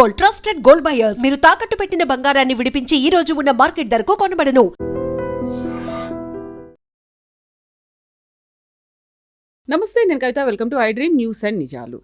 Gold, trusted gold buyers. మీరు తాకట్టు పెట్టిన బంగారాన్ని విడిపించి ఈ రోజు ఉన్న మార్కెట్ ధరకు కొనబడను. నమస్తే, నేను Kavitha. Welcome to I dream news and నిజాలు.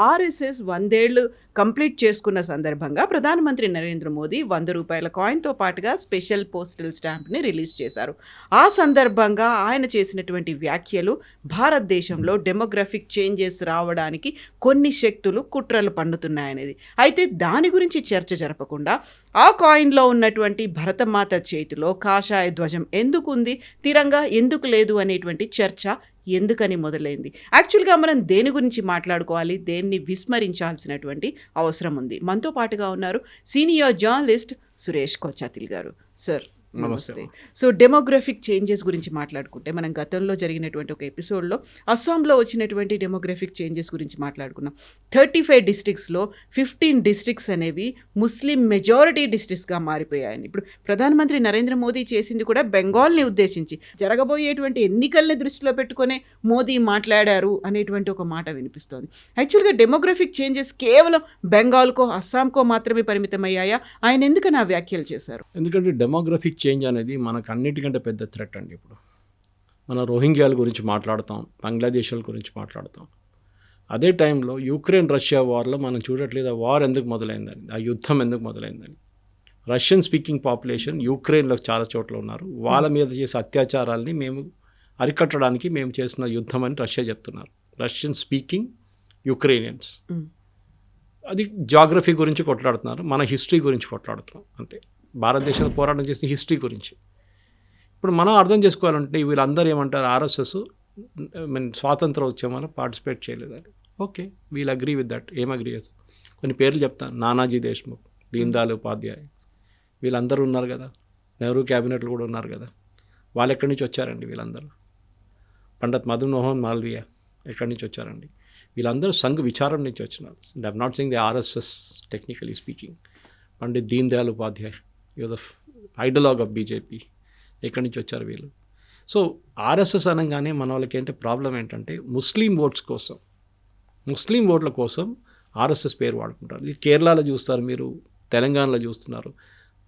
ఆర్ఎస్ఎస్ 100 ఏళ్లు కంప్లీట్ చేసుకున్న సందర్భంగా ప్రధానమంత్రి నరేంద్ర మోదీ 100 రూపాయల కాయిన్తో పాటుగా స్పెషల్ పోస్టల్ స్టాంప్ని రిలీజ్ చేశారు. ఆ సందర్భంగా ఆయన చేసినటువంటి వ్యాఖ్యలు భారతదేశంలో డెమోగ్రఫిక్ చేంజెస్ రావడానికి కొన్ని శక్తులు కుట్రలు పన్నుతున్నాయనేది. అయితే దాని గురించి చర్చ జరపకుండా ఆ కాయిన్లో ఉన్నటువంటి భరతమాత చేతిలో కాషాయ ధ్వజం ఎందుకు ఉంది, తిరంగా ఎందుకు లేదు అనేటువంటి చర్చ ఎందుకని మొదలైంది. యాక్చువల్గా మనం దేని గురించి మాట్లాడుకోవాలి, దేన్ని విస్మరించాల్సినటువంటి అవసరం ఉంది. మనతో పాటుగా ఉన్నారు సీనియర్ జర్నలిస్ట్ సురేష్ కొచ్చాతిల్ గారు. సార్ నమస్తే. సో డెమోగ్రఫిక్ చేంజెస్ గురించి మాట్లాడుకుంటే మనం గతంలో జరిగినటువంటి ఒక ఎపిసోడ్లో అస్సాంలో వచ్చినటువంటి డెమోగ్రఫిక్ చేంజెస్ గురించి మాట్లాడుకున్నాం. 35 డిస్ట్రిక్ట్స్లో 15 డిస్ట్రిక్ట్స్ అనేవి ముస్లిం మెజారిటీ డిస్ట్రిక్ట్స్గా మారిపోయాయని ఇప్పుడు ప్రధానమంత్రి నరేంద్ర మోదీ చేసింది కూడా బెంగాల్ని ఉద్దేశించి జరగబోయేటువంటి ఎన్నికల్ని దృష్టిలో పెట్టుకునే మోదీ మాట్లాడారు అనేటువంటి ఒక మాట వినిపిస్తోంది. యాక్చువల్గా డెమోగ్రఫిక్ చేంజెస్ కేవలం బెంగాల్కో అస్సాంకో మాత్రమే పరిమితమయ్యాయా? ఆయన ఎందుకని ఆ వ్యాఖ్యలు చేశారు? ఎందుకంటే డెమోగ్రఫిక్ చేంజ్ అనేది మనకు అన్నిటికంటే పెద్ద థ్రెట్ అండి. ఇప్పుడు మన రోహింగ్యాల గురించి మాట్లాడతాం, బంగ్లాదేశాల గురించి మాట్లాడతాం. అదే టైంలో యుక్రెయిన్ రష్యా వార్లో మనం చూడట్లేదు ఆ వార్ ఎందుకు మొదలైందని, ఆ యుద్ధం ఎందుకు మొదలైందని. రష్యన్ స్పీకింగ్ పాపులేషన్ యుక్రెయిన్లో చాలా చోట్ల ఉన్నారు. వాళ్ళ మీద చేసే అత్యాచారాలని మేము అరికట్టడానికి మేము చేసిన యుద్ధం అని రష్యా చెప్తున్నారు. Russian speaking Ukrainians. అది జాగ్రఫీ గురించి కొట్లాడుతున్నారు, మన హిస్టరీ గురించి కొట్లాడుతున్నాం అంతే. భారతదేశంలో పోరాటం చేసిన హిస్టరీ గురించి. ఇప్పుడు మనం అర్థం చేసుకోవాలంటే వీళ్ళందరూ ఏమంటారు, ఆర్ఎస్ఎస్ స్వాతంత్ర ఉద్యమంలో పార్టిసిపేట్ చేయలేదని. Okay, we'll agree with that. ఏం అగ్రీ చేస్తాం? కొన్ని పేర్లు చెప్తాను. నానాజీ దేశ్ముఖ్, దీన్ దయాళ్ ఉపాధ్యాయ్, వీళ్ళందరూ ఉన్నారు కదా. నెహ్రూ క్యాబినెట్లు కూడా ఉన్నారు కదా. వాళ్ళు ఎక్కడి నుంచి వచ్చారండి? వీళ్ళందరూ పండిత్ మదన్ మోహన్ మాల్వియా ఎక్కడి నుంచి వచ్చారండి? వీళ్ళందరూ సంఘ్ విచారం నుంచి వచ్చినారు. I'm not saying the RSS technically speaking. Pandit Deen Dayal Upadhyay use of ideologue of BJP. ఎక్కడి నుంచి వచ్చారు వీళ్ళు? సో ఆర్ఎస్ఎస్ అనగానే మన వాళ్ళకి ఏంటంటే ప్రాబ్లం ఏంటంటే ముస్లిం ఓట్ల కోసం ఆర్ఎస్ఎస్ పేరు వాడుకుంటారు. ఇది కేరళలో చూస్తారు, మీరు తెలంగాణలో చూస్తున్నారు.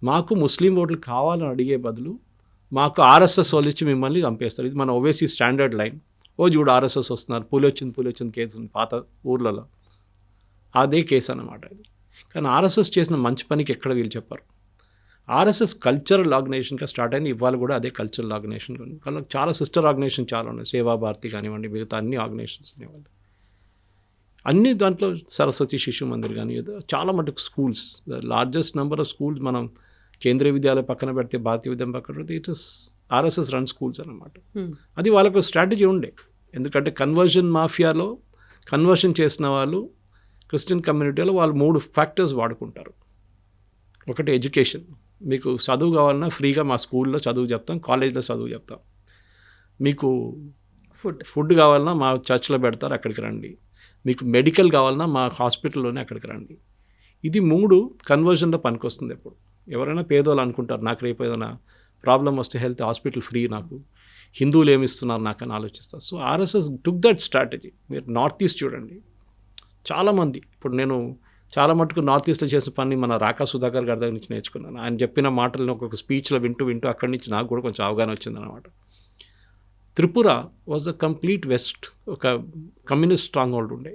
మాకు ముస్లిం ఓట్లు కావాలని అడిగే బదులు మాకు ఆర్ఎస్ఎస్ వాళ్ళు ఇచ్చి మిమ్మల్ని చంపేస్తారు. ఇది మన ఓవైసీ స్టాండర్డ్ లైన్. ఓ చూడు ఆర్ఎస్ఎస్ వస్తున్నారు, పులి వచ్చింది కేసు ఉంది పాత ఊర్లలో. అదే కేసు అన్నమాట ఇది. కానీ ఆర్ఎస్ఎస్ చేసిన మంచి పనికి ఎక్కడ వీళ్ళు చెప్పారు. ఆర్ఎస్ఎస్ కల్చరల్ ఆర్గనైజేషన్గా స్టార్ట్ అయింది. ఇవాళ కూడా అదే కల్చరల్ ఆర్గనైజేషన్. వాళ్ళకి చాలా సిస్టర్ ఆర్గనైజేషన్ చాలా ఉన్నాయి. సేవా భారతి కానివ్వండి, మిగతా అన్ని ఆర్గనైజేషన్స్ అనేవాళ్ళు. అన్ని దాంట్లో సరస్వతి శిశు మందిర్ కానీ చాలా మటుకు schools, largest number of schools మనం కేంద్రీయ విద్యాలయం పక్కన పెడితే, భారతీయ విద్యాలయం పక్కన పెడితే it is RSS run schools అన్నమాట. అది వాళ్ళకు స్ట్రాటజీ ఉండే. ఎందుకంటే కన్వర్షన్ మాఫియాలో కన్వర్షన్ చేసిన వాళ్ళు క్రిస్టియన్ కమ్యూనిటీలో వాళ్ళు 3 ఫ్యాక్టర్స్ వాడుకుంటారు. ఒకటి ఎడ్యుకేషన్. మీకు చదువు కావాలన్నా ఫ్రీగా మా స్కూల్లో చదువు చెప్తాం, కాలేజ్లో చదువు చెప్తాం. మీకు ఫుడ్ కావాలన్నా మా చర్చ్లో పెడతారు, అక్కడికి రండి. మీకు మెడికల్ కావాలన్నా మా హాస్పిటల్లోనే అక్కడికి రండి. ఇది 3 కన్వర్జన్లో పనికొస్తుంది. ఎప్పుడు ఎవరైనా పేదోళ్ళు అనుకుంటారు నాకు రేపు ఏదైనా ప్రాబ్లం వస్తే హెల్త్ హాస్పిటల్ ఫ్రీ, నాకు హిందువులు ఏమిస్తున్నారు నాకు అని ఆలోచిస్తారు. So RSS took that strategy. మీరు నార్త్ ఈస్ట్ చూడండి, చాలామంది ఇప్పుడు నేను చాలా మటుకు నార్త్ ఈస్ట్లో చేసిన పని మన రాకా సుధాకర్ గారి దగ్గర నుంచి నేర్చుకున్నాను. ఆయన చెప్పిన మాటలను ఒక్కొక్క స్పీచ్లో వింటూ అక్కడి నుంచి నాకు కూడా కొంచెం అవగాహన వచ్చిందనమాట. Tripura was the complete west, ఒక కమ్యూనిస్ట్ స్ట్రాంగ్ హోల్డ్ ఉండే.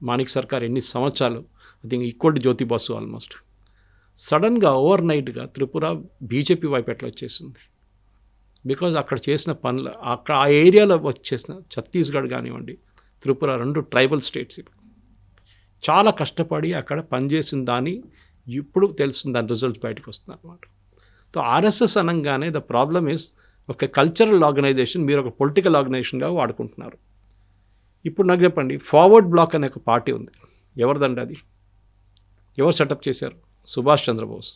మాణిక్ సర్కార్ ఎన్ని సంవత్సరాలు, I think equal to Jyoti Basu almost. సడన్గా ఓవర్ నైట్గా త్రిపుర బీజేపీ వైపు ఎట్లా వచ్చేసింది? బికాజ్ అక్కడ చేసిన పనులు, అక్కడ ఆ ఏరియాలో వచ్చేసిన ఛత్తీస్గఢ్ కానివ్వండి, త్రిపుర 2 ట్రైబల్ స్టేట్స్ ఇప్పుడు చాలా కష్టపడి అక్కడ పనిచేసిన దాన్ని ఇప్పుడు తెలుస్తుంది, దాని రిజల్ట్ బయటకు వస్తుంది అనమాట. సో ఆర్ఎస్ఎస్ అనగానే ద ప్రాబ్లమ్ ఈస్ ఒక కల్చరల్ ఆర్గనైజేషన్, మీరు ఒక పొలిటికల్ ఆర్గనైజేషన్గా వాడుకుంటున్నారు. ఇప్పుడు నాకు చెప్పండి, ఫార్వర్డ్ బ్లాక్ అనే ఒక పార్టీ ఉంది. ఎవరిదండి అది? ఎవరు సెటప్ చేశారు? సుభాష్ చంద్రబోస్.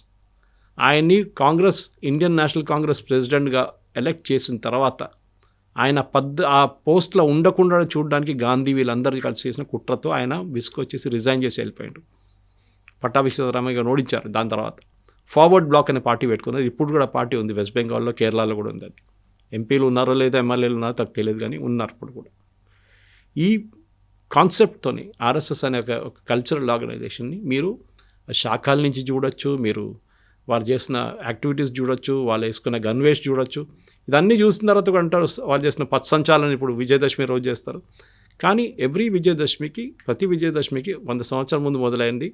ఆయన్ని కాంగ్రెస్, ఇండియన్ నేషనల్ కాంగ్రెస్ ప్రెసిడెంట్గా ఎలెక్ట్ చేసిన తర్వాత ఆయన ఆ పోస్ట్లో ఉండకుండా చూడడానికి గాంధీ వీళ్ళందరూ కలిసి చేసిన కుట్రతో ఆయన విసుకొచ్చేసి రిజైన్ చేసి వెళ్ళిపోయాడు. పట్టాభి సీతారామయ్య గారు ఓడించారు. దాని తర్వాత ఫార్వర్డ్ బ్లాక్ అనే పార్టీ పెట్టుకున్నారు. ఇప్పుడు కూడా పార్టీ ఉంది, వెస్ట్ బెంగాల్లో, కేరళలో కూడా ఉంది. అది ఎంపీలు ఉన్నారో లేదో ఎమ్మెల్యేలు ఉన్నారో నాకు తెలియదు, కానీ ఉన్నారు ఇప్పుడు కూడా. ఈ కాన్సెప్ట్తోని ఆర్ఎస్ఎస్ అనే ఒక కల్చరల్ ఆర్గనైజేషన్ని మీరు శాఖల నుంచి చూడొచ్చు, మీరు వాళ్ళు చేసిన యాక్టివిటీస్ చూడొచ్చు, వాళ్ళు వేసుకున్న గన్ వేస్ట్ చూడొచ్చు. ఇదన్నీ చూసిన తర్వాత కూడా అంటారు వాళ్ళు చేసిన పథసంచాలను ఇప్పుడు విజయదశమి రోజు చేస్తారు. కానీ ఎవ్రీ విజయదశమికి, ప్రతి విజయదశమికి 100 సంవత్సరాల ముందు మొదలైంది.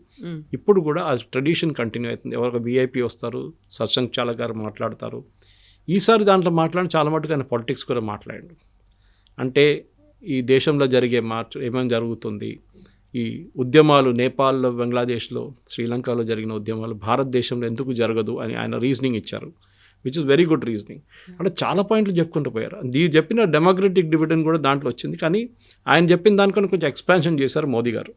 ఇప్పుడు కూడా ఆ ట్రెడిషన్ కంటిన్యూ అవుతుంది. ఎవరికి విఐపి వస్తారు, సత్సంగ్ చాలక్ గారు మాట్లాడతారు. ఈసారి దాంట్లో మాట్లాడి చాలా మటుకు ఆయన పాలిటిక్స్ కూడా మాట్లాడండి. అంటే ఈ దేశంలో జరిగే మార్పు ఏమేమి జరుగుతుంది, ఈ ఉద్యమాలు నేపాల్లో, బంగ్లాదేశ్లో, శ్రీలంకలో జరిగిన ఉద్యమాలు భారతదేశంలో ఎందుకు జరగదు అని ఆయన రీజనింగ్ ఇచ్చారు, which is very good reasoning. అంటే చాలా పాయింట్లు చెప్పుకుంటూ పోయారు. చెప్పిన డెమోక్రటిక్ డివిడెండ్ కూడా దాంట్లో వచ్చింది. కానీ ఆయన చెప్పిన దానికన్నా కొంచెం ఎక్స్పాన్షన్ చేశారు మోదీ గారు.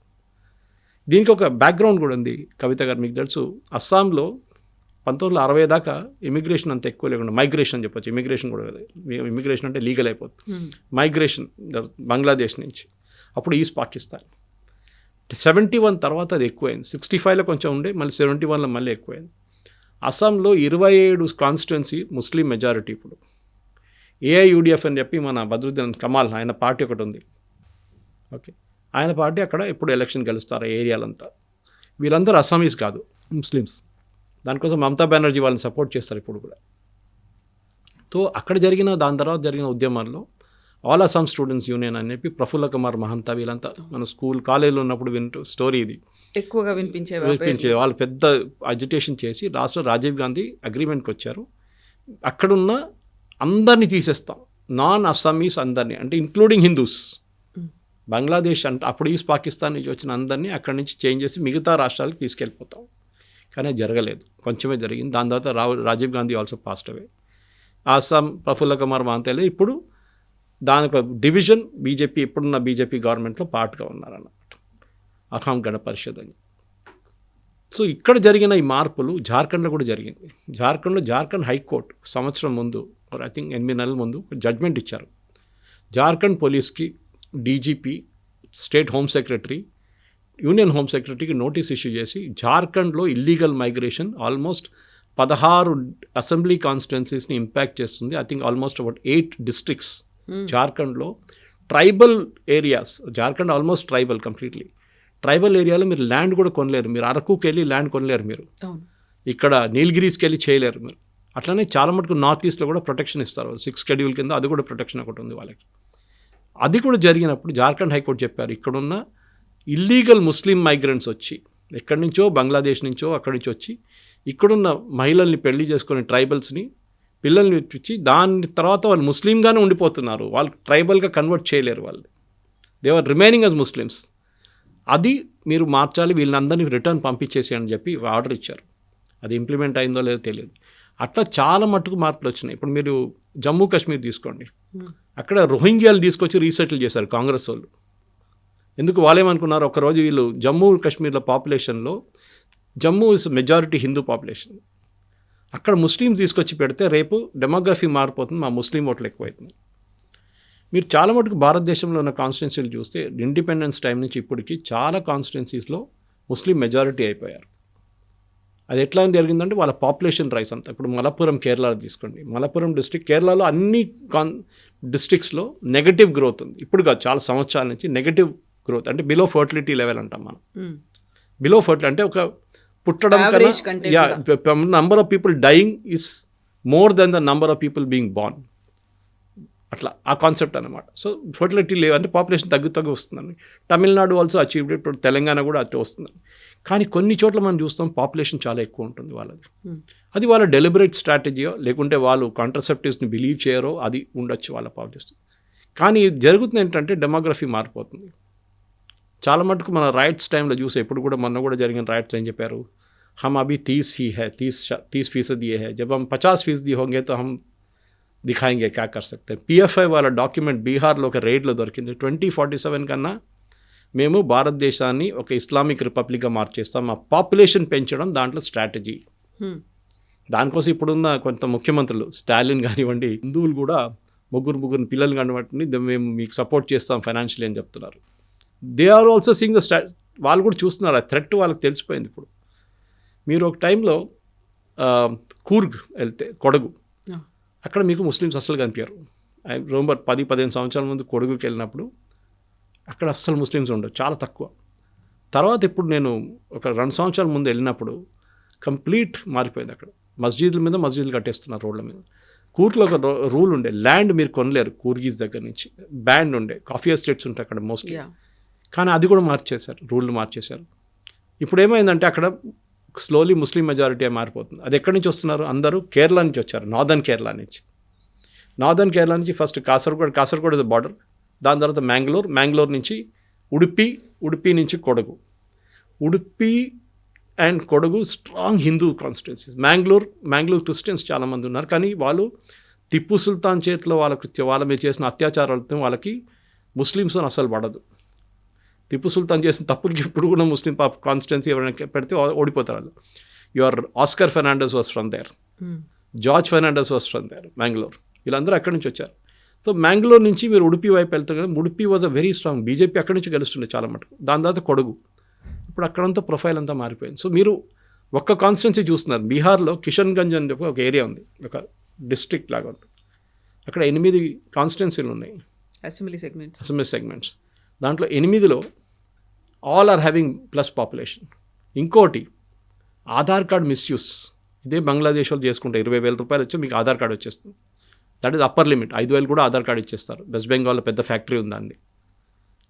దీనికి ఒక బ్యాక్గ్రౌండ్ కూడా ఉంది. కవిత గారు మీకు తెలుసు, అస్సాంలో 1960 దాకా ఇమిగ్రేషన్ అంత ఎక్కువ లేకుండా, మైగ్రేషన్ చెప్పచ్చు, ఇమిగ్రేషన్ కూడా కదా, ఇమిగ్రేషన్ అంటే లీగల్ అయిపోతుంది, మైగ్రేషన్ బంగ్లాదేశ్ నుంచి. అప్పుడు ఈస్ట్ పాకిస్తాన్. 71 తర్వాత అది ఎక్కువైంది. 65లో కొంచెం ఉండే, మళ్ళీ 71లో మళ్ళీ ఎక్కువైంది. అస్సాంలో 27 కాన్స్టిట్యున్సీ ముస్లిం మెజారిటీ. ఇప్పుడు ఏఐయుడిఎఫ్ అని చెప్పి మన బద్రుద్దీన్ కమాల్ ఆయన పార్టీ ఒకటి ఉంది. ఓకే, ఆయన పార్టీ అక్కడ ఎప్పుడు ఎలక్షన్ గెలుస్తారు ఏరియాలంతా. వీళ్ళందరూ అస్సామీస్ కాదు, ముస్లిమ్స్. దానికోసం మమతా బెనర్జీ వాళ్ళని సపోర్ట్ చేస్తారు ఇప్పుడు కూడా. సో అక్కడ దాని తర్వాత జరిగిన ఉద్యమాల్లో ఆల్ అస్సాం స్టూడెంట్స్ యూనియన్ అని చెప్పి ప్రఫుల్ల కుమార్ మహంతా వీళ్ళంతా మన కాలేజీలో ఉన్నప్పుడు వింటూ స్టోరీ ఇది ఎక్కువగా వినిపించే వాళ్ళు పెద్ద అజిటేషన్ చేసి లాస్ట్లో రాజీవ్ గాంధీ అగ్రిమెంట్కి వచ్చారు. అక్కడున్న అందరినీ తీసేస్తాం, నాన్ అస్సామీస్ అందరినీ, అంటే ఇంక్లూడింగ్ హిందూస్. బంగ్లాదేశ్ అంటే అప్పుడు ఈస్ట్ పాకిస్తాన్ నుంచి వచ్చిన అందరినీ అక్కడి నుంచి చేంజ్ చేసి మిగతా రాష్ట్రాలకు తీసుకెళ్ళిపోతాం. కానీ జరగలేదు, కొంచెమే జరిగింది. దాని తర్వాత Rajiv Gandhi also passed away. Assam Prafulla Kumar Mahanta ఇప్పుడు దానికి డివిజన్ బీజేపీ, ఇప్పుడున్న బీజేపీ గవర్నమెంట్లో పార్ట్గా ఉన్నారన్నమాట, అస్సాం గణ పరిషత్ అని. సో ఇక్కడ జరిగిన ఈ మార్పులు జార్ఖండ్లో కూడా జరిగింది. జార్ఖండ్ హైకోర్టు సంవత్సరం ముందు, ఐ థింక్ 8 నెలల ముందు జడ్జ్మెంట్ ఇచ్చారు. జార్ఖండ్ పోలీస్కి, DGP, state home secretary, union home సెక్రటరీకి నోటీస్ ఇష్యూ చేసి జార్ఖండ్లో ఇల్లీగల్ మైగ్రేషన్ ఆల్మోస్ట్ 16 అసెంబ్లీ కాన్స్టిట్యున్సీస్ని ఇంపాక్ట్ చేస్తుంది. I think almost about 8 districts జార్ఖండ్లో. Tribal areas, Jharkhand almost tribal, completely tribal ఏరియాలో మీరు ల్యాండ్ కూడా కొనలేరు. మీరు అరకుకి వెళ్ళి ల్యాండ్ కొనలేరు, మీరు ఇక్కడ నీలగిరీస్కి వెళ్ళి చేయలేరు మీరు. అట్లనే చాలా మటుకు నార్త్ ఈస్ట్లో కూడా ప్రొటెక్షన్ ఇస్తారు, 6 షెడ్యూల్ కింద అది కూడా ప్రొటెక్షన్ ఒకటి ఉంది వాళ్ళకి. అది కూడా జరిగినప్పుడు జార్ఖండ్ హైకోర్టు చెప్పారు, ఇక్కడున్న ఇల్లీగల్ ముస్లిం మైగ్రెంట్స్ వచ్చి ఎక్కడి నుంచో, బంగ్లాదేశ్ నుంచో అక్కడి నుంచి వచ్చి ఇక్కడున్న మహిళల్ని పెళ్లి చేసుకుని ట్రైబల్స్ని, పిల్లల్ని ఇచ్చి దాని తర్వాత వాళ్ళు ముస్లింగానే ఉండిపోతున్నారు, వాళ్ళు ట్రైబల్గా కన్వర్ట్ చేయలేరు, వాళ్ళు they are remaining as Muslims. అది మీరు మార్చాలి, వీళ్ళందరినీ రిటర్న్ పంపించేసి అని చెప్పి ఆర్డర్ ఇచ్చారు. అది ఇంప్లిమెంట్ అయిందో లేదో తెలియదు. అట్లా చాలా మట్టుకు మార్పులు వచ్చినాయి. ఇప్పుడు మీరు జమ్మూ కాశ్మీర్ తీసుకోండి, అక్కడ రోహింగ్యాలు తీసుకొచ్చి రీసెటిల్ చేశారు కాంగ్రెస్ వాళ్ళు. ఎందుకు వాళ్ళేమనుకున్నారు, ఒకరోజు వీళ్ళు జమ్మూ కాశ్మీర్లో పాపులేషన్లో Jammu is majority Hindu population, అక్కడ ముస్లిమ్స్ తీసుకొచ్చి పెడితే రేపు డెమోగ్రఫీ మారిపోతుంది, మా ముస్లిం ఓట్లు ఎక్కువైతుంది. మీరు చాలా మటుకు భారతదేశంలో ఉన్న కాన్స్టిట్యున్సీలు చూస్తే ఇండిపెండెన్స్ టైం నుంచి ఇప్పటికీ చాలా కాన్స్టిట్యున్సీస్లో ముస్లిం మెజారిటీ అయిపోయారు. అది ఎట్లా జరిగిందంటే వాళ్ళ పాపులేషన్ రైస్ అంతా. ఇప్పుడు మలప్పురం కేరళలో తీసుకోండి, మలప్పురం డిస్ట్రిక్ట్ కేరళలో అన్ని డిస్ట్రిక్ట్స్లో నెగటివ్ గ్రోత్ ఉంది. ఇప్పుడు కాదు, చాలా సంవత్సరాల నుంచి నెగటివ్ గ్రోత్, అంటే బిలో ఫర్టిలిటీ లెవెల్ అంటాం మనం. బిలో ఫర్టిలిటీ అంటే ఒక పుట్టడం కన్నా number of people dying is more than the number of people being born, అట్లా ఆ కాన్సెప్ట్ అనమాట. సో ఫర్టిలిటీ లేవు అంటే పాపులేషన్ తగ్గు వస్తుందని. తమిళనాడు ఆల్సో అచీవ్డ్, ఇప్పుడు తెలంగాణ కూడా అట్లా వస్తుందని. కానీ కొన్ని చోట్ల మనం చూస్తాం పాపులేషన్ చాలా ఎక్కువ ఉంటుంది వాళ్ళది. అది వాళ్ళ డెలిబరేట్ స్ట్రాటజీయో లేకుంటే వాళ్ళు కాంట్రసెప్టివ్స్ని బిలీవ్ చేయరో అది ఉండొచ్చు వాళ్ళ పాపులేషన్. కానీ జరుగుతుంది ఏంటంటే డెమోగ్రఫీ మారిపోతుంది. చాలా మటుకు మన రైట్స్ టైంలో చూసే, ఇప్పుడు కూడా మొన్న కూడా జరిగిన రైట్స్ ఏం చెప్పారు, హమ్ అభి 30 ही है, 30% ये है, जब हम 50% होंगे तो हम दिखाएंगे क्या कर सकते हैं. PFI వాళ్ళ డాక్యుమెంట్ బీహార్లో ఒక రేడ్లో దొరికింది. 2047 కన్నా మేము భారతదేశాన్ని ఒక ఇస్లామిక్ రిపబ్లిక్గా మార్చేస్తాం, మా పాపులేషన్ పెంచడం దాంట్లో స్ట్రాటజీ. దానికోసం ఇప్పుడున్న కొంత ముఖ్యమంత్రులు, స్టాలిన్ కానివ్వండి, హిందువులు కూడా ముగ్గురు పిల్లలు కానివ్వండి మేము మీకు సపోర్ట్ చేస్తాం ఫైనాన్షియలీ అని చెప్తున్నారు. They are also seeing the వాళ్ళు కూడా చూస్తున్నారు, ఆ థ్రెట్ వాళ్ళకి తెలిసిపోయింది. ఇప్పుడు మీరు ఒక టైంలో కూర్గ్ వెళ్తే, కొడగు, అక్కడ మీకు ముస్లిమ్స్ అసలు కనిపించారు. ఐ రిమెంబర్ 10-15 సంవత్సరాల ముందు కొడగుకి వెళ్ళినప్పుడు అక్కడ అస్సలు ముస్లిమ్స్ ఉండరు, చాలా తక్కువ. తర్వాత ఇప్పుడు నేను ఒక 2 సంవత్సరాల ముందు వెళ్ళినప్పుడు కంప్లీట్ మారిపోయింది. అక్కడ మస్జిద్ల మీద మస్జిద్లు కట్టేస్తున్నారు రోడ్ల మీద. కూర్గ్లో ఒక రూల్ ఉండే, ల్యాండ్ మీరు కొనలేరు కూర్గీస్ దగ్గర నుంచి, బ్యాండ్ ఉండే, కాఫీ ఎస్టేట్స్ ఉంటాయి అక్కడ మోస్ట్లీ. కానీ అది కూడా మార్చేశారు, రూల్ మార్చేశారు. ఇప్పుడు ఏమైందంటే అక్కడ స్లోలీ ముస్లిం మెజారిటీ మారిపోతుంది. అది ఎక్కడి నుంచి వస్తున్నారు? అందరూ కేరళ నుంచి వచ్చారు, నార్దర్న్ కేరళ నుంచి. నార్దర్న్ కేరళ నుంచి ఫస్ట్ కాసర్గోడ్ ఇస్ బార్డర్, దాని తర్వాత మ్యాంగ్లూర్ నుంచి ఉడుపి నుంచి Kodagu. Udupi and Kodagu strong Hindu constituencies. Mangalore Christians చాలామంది ఉన్నారు, కానీ వాళ్ళు టిప్పు సుల్తాన్ చేతిలో వాళ్ళ మీద చేసిన అత్యాచారాలతో వాళ్ళకి ముస్లిమ్స్ అసలు పడదు. టిప్పు సుల్తాన్ చేసిన తప్పులకి ఇప్పుడు కూడా ముస్లిం కాన్స్టిట్యున్సీ ఎవరైనా పెడితే ఓడిపోతారు వాళ్ళు. Your Oscar Fernandes was from there, George Fernandes was from there, Mangalore. వీళ్ళందరూ అక్కడి నుంచి వచ్చారు. సో మ్యాంగ్లూర్ నుంచి మీరు ఉడుపి వైపు వెళ్తారు కదా, Udupi was a very strong, BJP అక్కడి నుంచి గెలుస్తుండే చాలా మటుకు. దాని తర్వాత కొడగు. ఇప్పుడు అక్కడంతా ప్రొఫైల్ అంతా మారిపోయింది. సో మీరు ఒక్క కాన్స్టిట్యున్సీ చూస్తున్నారు. బీహార్లో కిషన్గంజ్ అని చెప్పి ఒక ఏరియా ఉంది, ఒక డిస్ట్రిక్ట్ లాగా ఉంటుంది. అక్కడ 8 కాన్స్టిట్యున్సీలు ఉన్నాయి, అసెంబ్లీ సెగ్మెంట్స్. దాంట్లో 8లో all are having plus population. ఇంకోటి ఆధార్ కార్డ్ మిస్యూస్. ఇదే బంగ్లాదేశ్ వాళ్ళు చేసుకుంటే 20,000 రూపాయలు వచ్చి మీకు ఆధార్ కార్డ్ వచ్చేస్తుంది. That is upper limit. 5,000 కూడా ఆధార్ కార్డ్ ఇచ్చేస్తారు. వెస్ట్ బెంగాల్లో పెద్ద ఫ్యాక్టరీ ఉంది, అంది.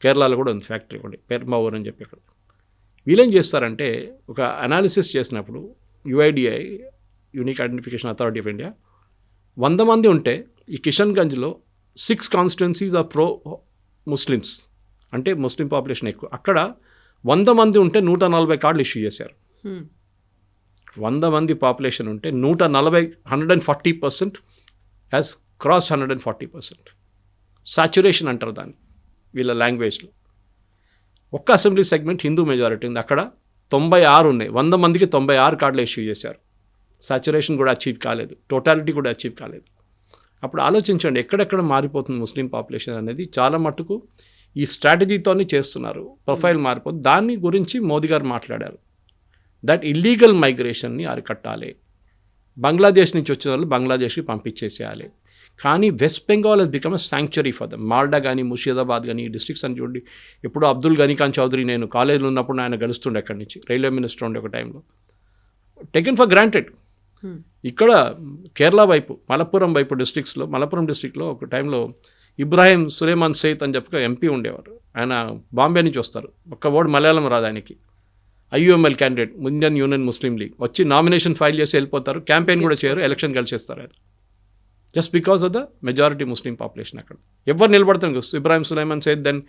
కేరళలో కూడా ఉంది ఫ్యాక్టరీ ఒకటి, పెర్మావూర్ అని చెప్పి. ఇక్కడ వీళ్ళేం చేస్తారంటే ఒక అనాలిసిస్ చేసినప్పుడు యుఐడిఐ, unique identification authority of India, 100 మంది ఉంటే ఈ కిషన్గంజ్లో 6 కాన్స్టిట్యున్సీస్ ఆర్ ప్రో ముస్లిమ్స్, అంటే ముస్లిం పాపులేషన్ ఎక్కువ. అక్కడ 100 మంది ఉంటే 140 కార్డులు ఇష్యూ చేశారు. 100 మంది పాపులేషన్ ఉంటే 140% హ్యాస్ క్రాస్ 140%. సాచురేషన్ అంటారు దాన్ని వీళ్ళ లాంగ్వేజ్లో. ఒక్క అసెంబ్లీ సెగ్మెంట్ హిందూ మెజారిటీ ఉంది, అక్కడ 96 ఉన్నాయి. 100 మందికి 96 కార్డులు ఇష్యూ చేశారు. సాచురేషన్ కూడా అచీవ్ కాలేదు, టోటాలిటీ కూడా అచీవ్ కాలేదు. అప్పుడు ఆలోచించండి ఎక్కడెక్కడ మారిపోతుంది ముస్లిం పాపులేషన్ అనేది. చాలా మటుకు ఈ స్ట్రాటజీతోనే చేస్తున్నారు, ప్రొఫైల్ మారిపోతుంది. దాని గురించి మోదీ గారు మాట్లాడారు. దట్ ఇల్లీగల్ మైగ్రేషన్ని అరికట్టాలి, బంగ్లాదేశ్ నుంచి వచ్చిన వాళ్ళు బంగ్లాదేశ్కి పంపించేసేయాలి. కానీ West Bengal has become a sanctuary for them. Malda కానీ, ముషీదాబాద్ కానీ, ఈ డిస్ట్రిక్ట్స్ అని చూడండి. ఎప్పుడు అబ్దుల్ గనీ ఖాన్ చౌదరి, నేను కాలేజీలో ఉన్నప్పుడు ఆయన గెలుస్తుండే అక్కడి నుంచి, రైల్వే మినిస్టర్ ఉండే ఒక టైంలో. Taken for granted. ఇక్కడ కేరళ వైపు మలప్పురం వైపు డిస్ట్రిక్ట్స్లో, మలప్పురం డిస్ట్రిక్ట్లో ఒక టైంలో ఇబ్రాహిం సులేమాన్ సైత్ అని చెప్పి ఎంపీ ఉండేవారు. ఆయన బాంబే నుంచి వస్తారు, ఒక్క వర్డ్ మలయాళం రాదు ఆయనకి. ఐయుఎంఎల్ క్యాండిడేట్, ఇండియన్ యూనియన్ ముస్లిం లీగ్, వచ్చి నామినేషన్ ఫైల్ చేసి వెళ్ళిపోతారు, క్యాంపెయిన్ కూడా చేయరు, ఎలక్షన్ గెలిచేస్తారు ఆయన. Just because of the majority Muslim population. అక్కడ ఎవరు నిలబడతారు? ఇబ్రాహిం సులైమాన్ సైద్, దెన్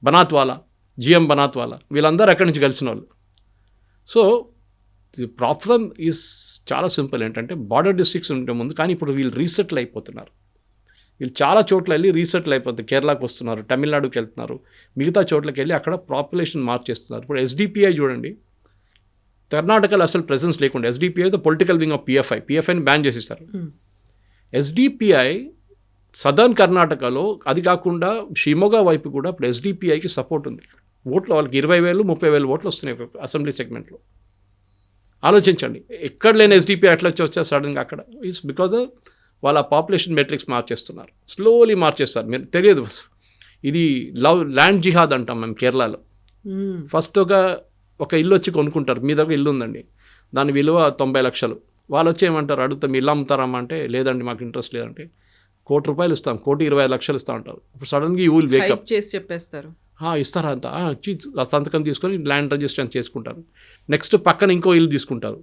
బనాత్వాలా, జిఎం బనాత్వాలా, వీళ్ళందరూ అక్కడి నుంచి గెలిచిన వాళ్ళు. సో ది ప్రాబ్లం ఈజ్ చాలా సింపుల్. ఏంటంటే బార్డర్ డిస్ట్రిక్ట్స్ ఉంటే ముందు, కానీ ఇప్పుడు వీళ్ళు రీసెటిల్ అయిపోతున్నారు. వీళ్ళు చాలా చోట్ల వెళ్ళి రీసెటిల్ అయిపోతుంది. కేరళకు వస్తున్నారు, తమిళనాడుకి వెళ్తున్నారు, మిగతా చోట్లకి వెళ్ళి అక్కడ పాపులేషన్ మార్చేస్తున్నారు. ఇప్పుడు ఎస్డిపిఐ చూడండి, కర్ణాటకలో అసలు ప్రెసెన్స్ లేకుండా, SDPI the political wing of పిఎఫ్ఐని బ్యాన్ చేసేస్తారు. ఎస్డిపిఐ సదర్న్ కర్ణాటకలో, అది కాకుండా షిమోగా వైపు కూడా ఇప్పుడు ఎస్డిపిఐకి సపోర్ట్ ఉంది. ఓట్లు వాళ్ళకి 20,000, 30,000 ఓట్లు వస్తున్నాయి ఒక అసెంబ్లీ సెగ్మెంట్లో. ఆలోచించండి, ఎక్కడ లేని ఎస్డిపిఐ అట్లా వచ్చారు సడన్గా అక్కడ. ఇట్స్ బికాజ్ వాళ్ళ పాపులేషన్ మెట్రిక్స్ మార్చేస్తున్నారు, స్లోలీ మార్చేస్తారు. మీరు తెలియదు, ఇది ల్యాండ్ జిహాద్ అంటాం మేము కేరళలో. ఫస్ట్ ఒక ఇల్లు వచ్చి కొనుక్కుంటారు, మీ దగ్గర ఇల్లు ఉందండి, దాని విలువ 90 లక్షలు. వాళ్ళు వచ్చి ఏమంటారు, అడుగుతా మీ ఇల్లు అమ్ముతారమ్మా అంటే, లేదండి మాకు ఇంట్రెస్ట్ లేదంటే, ₹1,00,00,000 ఇస్తాం, 1,25,00,000 ఇస్తా అంటారు. ఇప్పుడు సడన్గా యూ విల్ వేకప్ చేసి చెప్పేస్తారు, ఇస్తారా అంతా, సంతకం తీసుకొని ల్యాండ్ రిజిస్ట్రేషన్ చేసుకుంటారు. నెక్స్ట్ పక్కన ఇంకో ఇల్లు తీసుకుంటారు,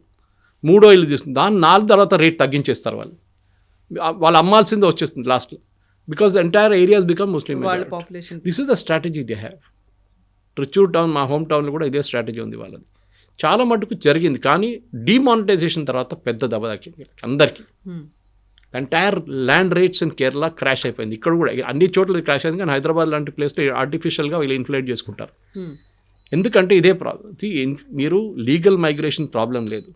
3వ ఇల్లు తీసుకుంటారు, దాన్ని 4 తర్వాత రేట్ తగ్గించేస్తారు. వాళ్ళు అమ్మాల్సిందే వచ్చేస్తుంది లాస్ట్లో, because the entire areas become Muslim. This is the strategy they have. Trichur town, మా హోమ్ టౌన్లో కూడా ఇదే స్ట్రాటజీ ఉంది వాళ్ళది. చాలా మటుకు జరిగింది, కానీ డిమానిటైజేషన్ తర్వాత పెద్ద దెబ్బ తగ్గింది అందరికీ. Entire land rates in Kerala crash అయిపోయింది. ఇక్కడ కూడా అన్ని చోట్ల క్రాష్ అయింది, కానీ హైదరాబాద్ లాంటి ప్లేస్లో ఆర్టిఫిషియల్గా వీళ్ళు ఇన్ఫ్లేట్ చేసుకుంటారు. ఎందుకంటే ఇదే ప్రాబ్లం. మీరు లీగల్ మైగ్రేషన్ ప్రాబ్లం లేదు,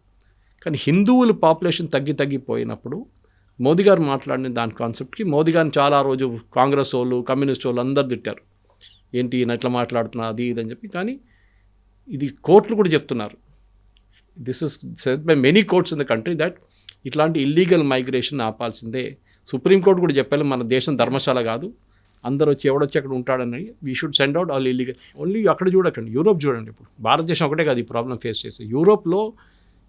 కానీ హిందువుల పాపులేషన్ తగ్గిపోయినప్పుడు మోదీ గారు మాట్లాడిన దాని కాన్సెప్ట్కి మోదీ గారిని చాలా రోజు కాంగ్రెస్ వాళ్ళు, కమ్యూనిస్ట్ వాళ్ళు అందరు తిట్టారు, ఏంటి ఇట్లా మాట్లాడుతున్నా అది ఇది అని చెప్పి. కానీ ఇది కోర్టులు కూడా చెప్తున్నారు, this is said by many courts in the country that ఇట్లాంటి ఇల్లీగల్ మైగ్రేషన్ ఆపాల్సిందే. సుప్రీంకోర్టు కూడా చెప్పారు, మన దేశం ధర్మశాల కాదు, అందరూ వచ్చి ఎవడొచ్చి అక్కడ ఉంటాడని we should send out all illegal. Only అక్కడ చూడకండి, యూరోప్ చూడండి. ఇప్పుడు భారతదేశం ఒకటే కాదు ఈ ప్రాబ్లం ఫేస్ చేసి. యూరోప్లో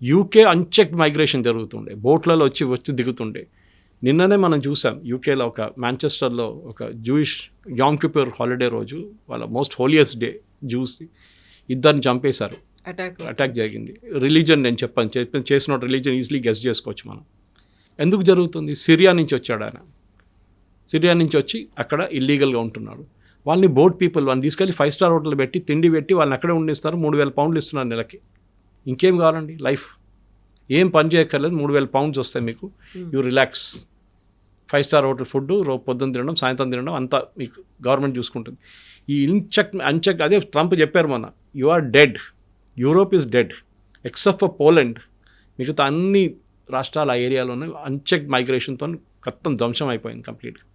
యూకే అన్చెక్డ్ మైగ్రేషన్ జరుగుతుండే, బోట్లలో వచ్చి దిగుతుండే. నిన్ననే మనం చూసాం యూకేలో ఒక మాంచెస్టర్లో ఒక జూయిష్ యామ్ కిపుర్ హాలిడే రోజు, వాళ్ళ మోస్ట్ హోలియస్ట్ డే, జూస్ ఇద్దరిని చంపేశారు, అటాక్ జరిగింది. రిలీజన్ నేను చేసిన రిలీజన్ ఈజీలీ గెస్ చేసుకోవచ్చు మనం. ఎందుకు జరుగుతుంది? సిరియా నుంచి వచ్చాడు ఆయన, సిరియా నుంచి వచ్చి అక్కడ ఇల్లీగల్గా ఉంటున్నాడు. వాళ్ళని బోట్ పీపుల్ వాళ్ళని తీసుకెళ్ళి 5 స్టార్ హోటల్ పెట్టి తిండి పెట్టి వాళ్ళని అక్కడే ఉండిస్తారు. 3,000 పౌండ్లు ఇస్తున్నారు నెలకి. ఇంకేం కావాలండి? లైఫ్ ఏం పని చేయక్కర్లేదు, 3,000 పౌండ్స్ వస్తాయి మీకు, you relax. 5 star hotel food పొద్దున్న తినడం, సాయంత్రం తినడం అంతా మీకు గవర్నమెంట్ చూసుకుంటుంది. ఈ అన్చెక్ అదే ట్రంప్ చెప్పారు మొన్న, you are dead, Europe is dead except for Poland. మిగతా అన్ని రాష్ట్రాలు ఆ ఏరియాలోనే అన్చెక్డ్ మైగ్రేషన్తో మొత్తం ధ్వంసం అయిపోయింది కంప్లీట్గా.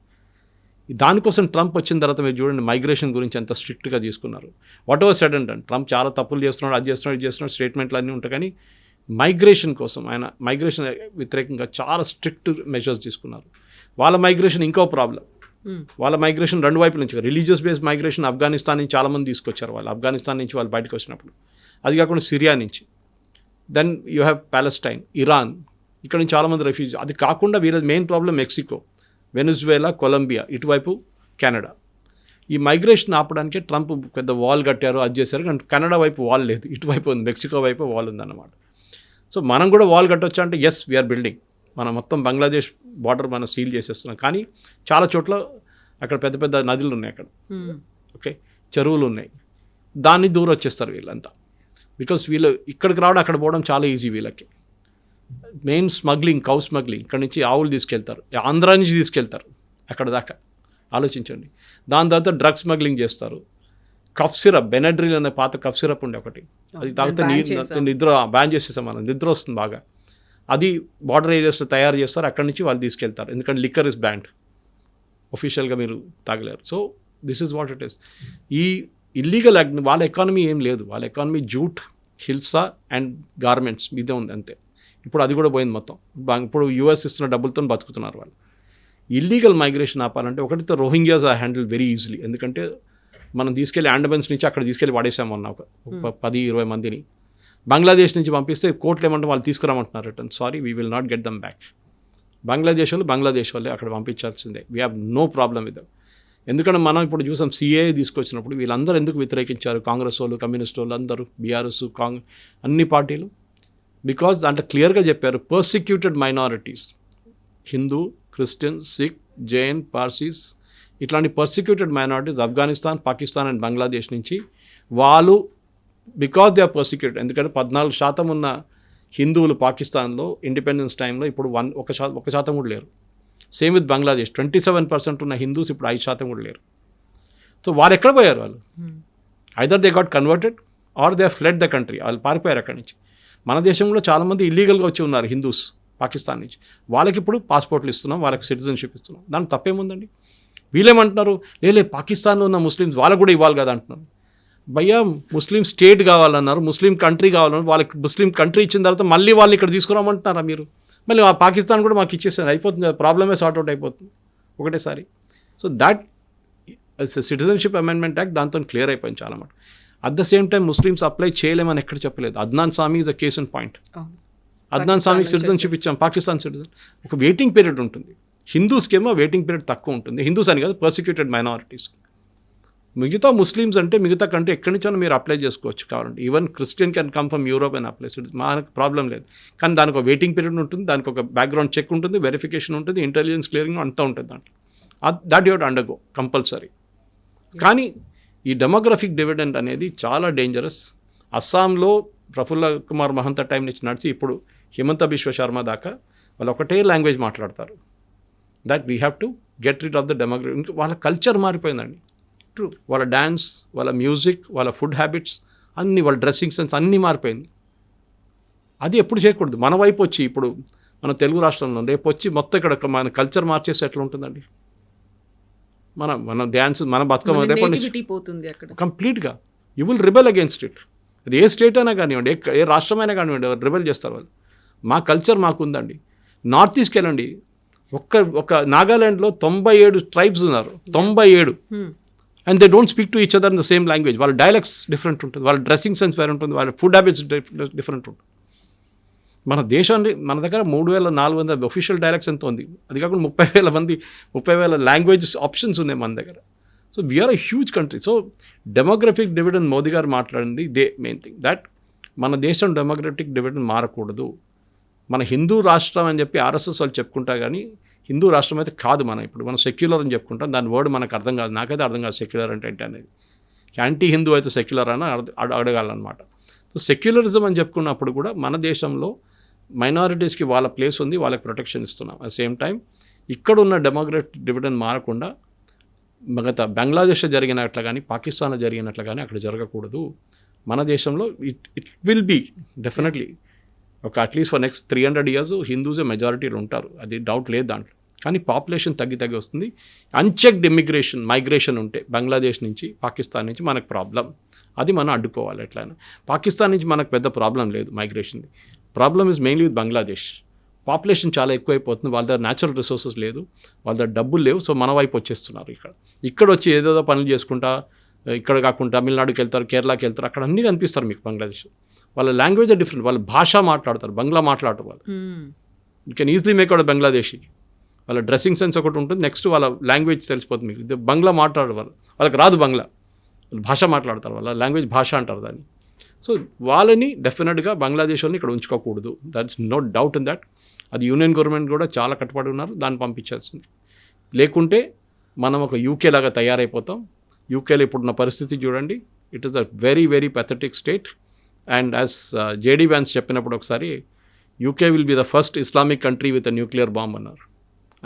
దానికోసం ట్రంప్ వచ్చిన తర్వాత మీరు చూడండి మైగ్రేషన్ గురించి ఎంత స్ట్రిక్ట్గా తీసుకున్నారు. What ever said and Trump చాలా తప్పులు చేస్తున్నాడు, అది చేస్తున్నాడు, ఇది చేస్తున్నాడు, స్టేట్మెంట్లు అన్నీ ఉంటాయి. కానీ మైగ్రేషన్ కోసం ఆయన మైగ్రేషన్ వ్యతిరేకంగా చాలా స్ట్రిక్ట్ మెజర్స్ తీసుకున్నారు. వాళ్ళ మైగ్రేషన్ ఇంకో ప్రాబ్లం. వాళ్ళ మైగ్రేషన్ 2 వైపుల నుంచి, రిలీజియస్ బేస్డ్ మైగ్రేషన్ ఆఫ్ఘనిస్తాన్ నుంచి చాలామంది తీసుకొచ్చారు వాళ్ళు, ఆఫ్ఘనిస్తాన్ నుంచి వాళ్ళు బయటకు వచ్చినప్పుడు. అది కాకుండా సిరియా నుంచి, then you have Palestine, Iran, ఇక్కడ నుంచి చాలామంది రెఫ్యూజీ. అది కాకుండా వీళ్ళ main problem Mexico, Venezuela, Colombia, ఇటువైపు కెనడా. ఈ మైగ్రేషన్ ఆపడానికే ట్రంప్ పెద్ద వాల్ కట్టారు, అది చేశారు. కానీ కెనడా వైపు వాల్ లేదు, ఇటువైపు ఉంది, మెక్సికో వైపు వాల్ ఉందన్నమాట. సో మనం కూడా వాల్ కట్టొచ్చా అంటే ఎస్, వీఆర్ బిల్డింగ్. మనం మొత్తం బంగ్లాదేశ్ బార్డర్ మనం సీల్ చేసేస్తున్నాం. కానీ చాలా చోట్ల అక్కడ పెద్ద పెద్ద నదులు ఉన్నాయి, అక్కడ ఓకే చెరువులు ఉన్నాయి, దాన్ని దూరం వచ్చేస్తారు వీళ్ళంతా. బికాస్ వీళ్ళు ఇక్కడికి రావడం అక్కడ పోవడం చాలా ఈజీ వీళ్ళకి. మెయిన్ స్మగ్లింగ్, కౌ స్మగ్లింగ్, ఇక్కడ నుంచి ఆవులు తీసుకెళ్తారు, ఆంధ్ర నుంచి తీసుకెళ్తారు అక్కడ దాకా, ఆలోచించండి. దాని తర్వాత డ్రగ్స్ స్మగ్లింగ్ చేస్తారు. కఫ్ సిరప్, బెనడ్రిల్ అనే పాత కఫ్ సిరప్ ఉండే ఒకటి, అది తాగితే నిద్ర బ్యాన్ చేసేసాం మనం, నిద్ర వస్తుంది బాగా. అది బార్డర్ ఏరియాస్లో తయారు చేస్తారు, అక్కడి నుంచి వాళ్ళు తీసుకెళ్తారు. ఎందుకంటే లిక్కర్ ఇస్ బ్యాండ్, ఒఫీషియల్గా మీరు తాగలేరు. So this is what it is. ఈ ఇల్లీగల్ యాక్ట్ వాళ్ళ ఎకానమీ ఏం లేదు, వాళ్ళ economy jute, hilsa and garments మీదే ఉంది అంతే. ఇప్పుడు అది కూడా పోయింది మొత్తం. ఇప్పుడు యూఎస్ ఇస్తున్న డబ్బులతో బతుకుతున్నారు వాళ్ళు. ఇల్లీగల్ మైగ్రేషన్ ఆపాలంటే ఒకటితో రోహింగ్యాస్ ఆ హ్యాండిల్ వెరీ ఈజీలీ. ఎందుకంటే మనం తీసుకెళ్ళి ఆండమాన్స్ నుంచి అక్కడ తీసుకెళ్ళి వాడేసామన్న ఒక 10-20 మందిని. బంగ్లాదేశ్ నుంచి పంపిస్తే కోర్టులు ఏమంటే వాళ్ళు తీసుకురామంటున్నారు return. Sorry, we will not get them back. Bangladesh వాళ్ళే అక్కడ పంపించాల్సిందే. We have no problem with. ఎందుకంటే మనం ఇప్పుడు చూసాం సిఏ తీసుకొచ్చినప్పుడు వీళ్ళందరూ ఎందుకు వ్యతిరేకించారు, కాంగ్రెస్ వాళ్ళు, కమ్యూనిస్ట్ వాళ్ళు అందరూ, బీఆర్ఎస్, అన్ని పార్టీలు. బికాజ్ దాంట్లో క్లియర్గా చెప్పారు, persecuted minorities, Hindu, Christian, Sikh, Jain, Parsis, ఇట్లాంటి persecuted minorities Afghanistan, Pakistan and Bangladesh నుంచి వాళ్ళు, బికాజ్ దే ఆర్ పర్సిక్యూటెడ్. ఎందుకంటే 14% ఉన్న హిందువులు పాకిస్తాన్లో ఇండిపెండెన్స్ టైంలో ఇప్పుడు 1% కూడా లేరు. సేమ్ విత్ బంగ్లాదేశ్, 27% ఉన్న హిందూస్ ఇప్పుడు 5% కూడా లేరు. సో వాళ్ళు ఎక్కడ పోయారు? వాళ్ళు either they got converted or they fled the country. వాళ్ళు పారిపోయారు అక్కడి నుంచి. మన దేశంలో చాలామంది ఇల్లీగల్గా వచ్చి ఉన్నారు హిందూస్ పాకిస్తాన్ నుంచి. వాళ్ళకి ఇప్పుడు పాస్పోర్ట్లు ఇస్తున్నాం, వాళ్ళకి సిటిజన్షిప్ ఇస్తున్నాం. దాని తప్పేముందండి? వీళ్ళేమంటున్నారు, లే పాకిస్తాన్లో ఉన్న ముస్లిమ్స్ వాళ్ళకు కూడా ఇవ్వాలి కదా అంటున్నారు. భయ్యా, ముస్లిం స్టేట్ కావాలన్నారు, ముస్లిం కంట్రీ కావాలన్నారు. వాళ్ళకి ముస్లిం కంట్రీ ఇచ్చిన తర్వాత మళ్ళీ వాళ్ళని ఇక్కడ తీసుకురామంటున్నారా మీరు? మళ్ళీ ఆ పాకిస్తాన్ కూడా మాకు ఇచ్చేస్తుంది, అయిపోతుంది కదా, ప్రాబ్లమే సార్ట్అవుట్ అయిపోతుంది ఒకటేసారి. So that citizenship amendment act దాంతో క్లియర్ అయిపోయింది చాలా మటుకు. At the same time Muslims apply చేయలేమని ఎక్కడ చెప్పలేదు. Adnan Sami is a case in point. అద్నాన్ సామీకి సిటిజన్షిప్ ఇచ్చాం, పాకిస్తాన్ సిటిజన్. ఒక వెయిటింగ్ పీరియడ్ ఉంటుంది. హిందూస్కి ఏమో వెయిటింగ్ పీరియడ్ తక్కువ ఉంటుంది. హిందూస్ అని కాదు, పర్సిక్యూటెడ్ మైనారిటీస్. మిగతా ముస్లిమ్స్ అంటే మిగతా కంట్రీ ఎక్కడి నుంచో మీరు అప్లై చేసుకోవచ్చు కావాలంటే. Even Christian can come from Europe and apply, మనకు ప్రాబ్లం లేదు. కానీ దానికి ఒక వెయిటింగ్ పీరియడ్ ఉంటుంది, దానికి ఒక బ్యాక్గ్రౌండ్ చెక్ ఉంటుంది, వెరిఫికేషన్ ఉంటుంది, ఇంటెలిజెన్స్ క్లియరింగ్ అంతా ఉంటుంది దాంట్లో. That you have to undergo compulsory. కానీ ఈ డెమోగ్రఫిక్ డివిడెండ్ అనేది చాలా డేంజరస్. అస్సాంలో ప్రఫుల్ల కుమార్ మహంత టైం నుంచి నడిచి ఇప్పుడు హిమంత బిశ్వ శర్మ దాకా వాళ్ళు ఒకటే లాంగ్వేజ్ మాట్లాడతారు. That we have to get rid of the demography. వాళ్ళ కల్చర్ మారిపోయిందండి. ట్రూ. వాళ్ళ డ్యాన్స్, వాళ్ళ మ్యూజిక్, వాళ్ళ ఫుడ్ హ్యాబిట్స్ అన్నీ, వాళ్ళ డ్రెస్సింగ్ సెన్స్ అన్నీ మారిపోయింది. అది ఎప్పుడు చేయకూడదు. మన వైపు వచ్చి ఇప్పుడు మన తెలుగు రాష్ట్రంలో రేపు వచ్చి మొత్తం ఇక్కడ మన కల్చర్ మార్చేసి ఎట్లా ఉంటుందండి? మన డ్యాన్స్, మన బతుకమ్మ రేపటి కంప్లీట్గా you will rebel against it. అది ఏ స్టేట్ అయినా కానివ్వండి, ఏ రాష్ట్రమైనా కానివ్వండి, రిబెల్ చేస్తారు వాళ్ళు. మా కల్చర్ మాకు ఉందండి. నార్త్ ఈస్ట్కి వెళ్ళండి, ఒక నాగాలాండ్లో 97 ట్రైబ్స్ ఉన్నారు, 97, and they don't speak to each other in the same language. వాళ్ళ డైలెక్ట్స్ డిఫరెంట్ ఉంటుంది, వాళ్ళ డ్రెస్సింగ్ సెన్స్ వేరే ఉంటుంది, వాళ్ళ ఫుడ్ హ్యాబిట్స్ డిఫరెంట్ ఉంటుంది. మన దేశాన్ని మన దగ్గర 3400 ఒఫీషియల్ డైలెక్ట్స్ ఎంత ఉంది, అది కాకుండా 30,000 లాంగ్వేజెస్ ఆప్షన్స్ ఉన్నాయి మన దగ్గర. So we are a huge country. So demographic dividend Modi గారు మాట్లాడింది ఇదే మెయిన్ థింగ్, దట్ మన దేశం డెమోగ్రఫిక్ డివిడెండ్ మారకూడదు. మన హిందూ రాష్ట్రం అని చెప్పి ఆర్ఎస్ఎస్ వాళ్ళు చెప్పుకుంటా కానీ హిందూ రాష్ట్రం అయితే కాదు. మనం సెక్యులర్ అని చెప్పుకుంటాం, దాని వర్డ్ మనకు అర్థం కాదు, నాకైతే అర్థం కాదు సెక్యులర్ అంటే ఏంటి అనేది. యాంటీ హిందూ అయితే సెక్యులర్ అని అడగాలన్నమాట. సో సెక్యులరిజం అని చెప్పుకున్నప్పుడు కూడా మన దేశంలో మైనారిటీస్కి వాళ్ళ ప్లేస్ ఉంది, వాళ్ళకి ప్రొటెక్షన్ ఇస్తున్నాం. అట్ సేమ్ టైం ఇక్కడ ఉన్న డెమోగ్రఫిక్ డివిడెండ్ మారకుండా మిగతా బంగ్లాదేశ్లో జరిగినట్లు కానీ పాకిస్తాన్లో జరిగినట్లు కానీ అక్కడ జరగకూడదు. మన దేశంలో ఇట్ విల్ బీ డెఫినెట్లీ ఒక అట్లీస్ట్ ఫర్ నెక్స్ట్ 300 years హిందూసే మెజారిటీలు ఉంటారు, అది డౌట్ లేదు దాంట్లో. కానీ పాపులేషన్ తగ్గి వస్తుంది. అన్చెక్డ్ మైగ్రేషన్ ఉంటే బంగ్లాదేశ్ నుంచి పాకిస్తాన్ నుంచి మనకు ప్రాబ్లం, అది మనం అడ్డుకోవాలి. ఎట్లయినా పాకిస్తాన్ నుంచి మనకు పెద్ద ప్రాబ్లం లేదు మైగ్రేషన్ది. Problem is mainly with Bangladesh. Population చాలా ఎక్కువైపోతుంది, వాళ్ళ దగ్గర న్యాచురల్ రిసోర్సెస్ లేదు, వాళ్ళ దగ్గర డబ్బులు లేవు. సో మన వైపు వచ్చేస్తున్నారు. ఇక్కడ వచ్చి ఏదేదో పనులు చేసుకుంటా, ఇక్కడ కాకుండా తమిళనాడుకి వెళ్తారు, కేరళకి వెళ్తారు, అక్కడ అన్నీ కనిపిస్తారు మీకు బంగ్లాదేశ్. వాళ్ళ లాంగ్వేజ్ డిఫరెంట్, వాళ్ళ భాష మాట్లాడతారు, బంగ్లా మాట్లాడతారు వాళ్ళు. You can easily make out Bangladeshi. వాళ్ళ డ్రెస్సింగ్ సెన్స్ ఒకటి ఉంటుంది, నెక్స్ట్ వాళ్ళ లాంగ్వేజ్ తెలిసిపోతుంది మీకు. ఇది బంగ్లా మాట్లాడే వాళ్ళకి రాదు బంగ్లా, భాష మాట్లాడతారు, వాళ్ళ లాంగ్వేజ్ భాష అంటారు దాన్ని. సో వాళ్ళని డెఫినెట్గా బంగ్లాదేశ్ వాళ్ళని ఇక్కడ ఉంచుకోకూడదు, that's no doubt in that. అది యూనియన్ గవర్నమెంట్ కూడా చాలా కట్టుబడి ఉన్నారు, దాన్ని పంపించాల్సింది. లేకుంటే మనం ఒక యూకే లాగా తయారైపోతాం. యూకేలో ఇప్పుడున్న పరిస్థితి చూడండి, it is a very very pathetic state. And as JD Vance చెప్పినప్పుడు ఒకసారి, UK will be the first Islamic country with a nuclear bomb అన్నారు.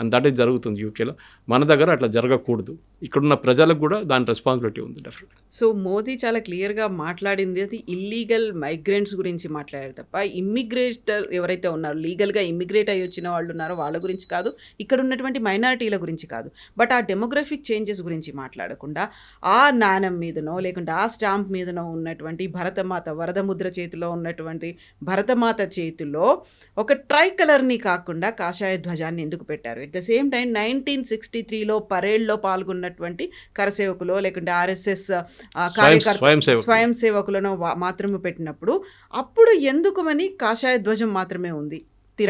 అండ్ దట్ ఈస్ జరుగుతుంది యూకేలో. మన దగ్గర అట్లా జరగకూడదు. ఇక్కడున్న ప్రజలకు కూడా దాని రెస్పాన్సిబిలిటీ ఉంది డెఫినెట్. సో మోదీ చాలా క్లియర్గా మాట్లాడింది అది ఇల్లీగల్ మైగ్రెంట్స్ గురించి మాట్లాడారు తప్ప ఇమ్మిగ్రేటర్ ఎవరైతే ఉన్నారో, లీగల్గా ఇమ్మిగ్రేట్ అయ్యి వచ్చిన వాళ్ళు ఉన్నారో వాళ్ళ గురించి కాదు, ఇక్కడ ఉన్నటువంటి మైనారిటీల గురించి కాదు. బట్ ఆ డెమోగ్రఫిక్ చేంజెస్ గురించి మాట్లాడకుండా ఆ నాణం మీదనో లేకుంటే ఆ స్టాంప్ మీదనో ఉన్నటువంటి భరతమాత, వరదముద్ర చేతిలో ఉన్నటువంటి భరతమాత చేతిలో ఒక ట్రై కలర్ని కాకుండా కాషాయ ధ్వజాన్ని ఎందుకు పెట్టారు? ఎట్ ద సేమ్ టైం 1963లో పరేడ్లో పాల్గొన్నటువంటి కరసేవకులో లేకుంటే ఆర్ఎస్ఎస్ స్వయం సేవకులను మాత్రమే పెట్టినప్పుడు అప్పుడు ఎందుకుమని కాషాయ ధ్వజం మాత్రమే ఉంది?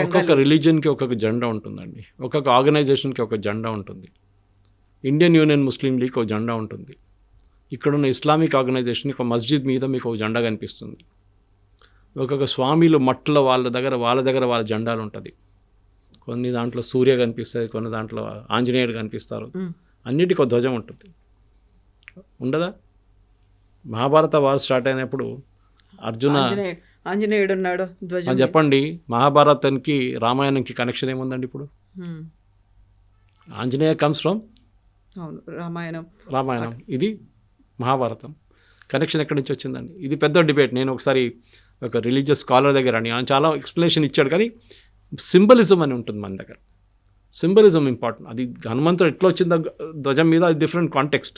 ఒక్కొక్క రిలీజియన్కి ఒక్కొక్క జెండా ఉంటుందండి, ఒక్కొక్క ఆర్గనైజేషన్కి ఒక జెండా ఉంటుంది. ఇండియన్ యూనియన్ ముస్లిం లీగ్ ఒక జెండా ఉంటుంది. ఇక్కడున్న ఇస్లామిక్ ఆర్గనైజేషన్ ఒక మస్జిద్ మీద మీకు ఒక జెండా కనిపిస్తుంది. ఒక్కొక్క స్వామిలు మట్టుల వాళ్ళ దగ్గర వాళ్ళ జెండాలు ఉంటుంది. కొన్ని దాంట్లో సూర్య కనిపిస్తుంది, కొన్ని దాంట్లో ఆంజనేయుడు కనిపిస్తారు. అన్నిటికీ ఒక ధ్వజం ఉంటుంది, ఉండదా? మహాభారత వార్ స్టార్ట్ అయినప్పుడు ఆంజనేయుడు ఉన్నాడు ధ్వజం. చెప్పండి, మహాభారతానికి రామాయణంకి కనెక్షన్ ఏముందండి? ఇప్పుడు ఆంజనేయ కమ్స్ ఫ్రమ్ రామాయణం, ఇది మహాభారతం. కనెక్షన్ ఎక్కడి నుంచి వచ్చిందండి? ఇది పెద్ద డిబేట్. నేను ఒకసారి ఒక రిలీజియస్ స్కాలర్ దగ్గర అని ఆయన చాలా ఎక్స్ప్లెనేషన్ ఇచ్చాడు. కానీ సింబలిజం అని ఉంటుంది మన దగ్గర, సింబలిజం ఇంపార్టెంట్. అది హనుమంతుడు ఎట్లా వచ్చిందో ధ్వజం మీద, అది డిఫరెంట్ కాంటెక్స్ట్,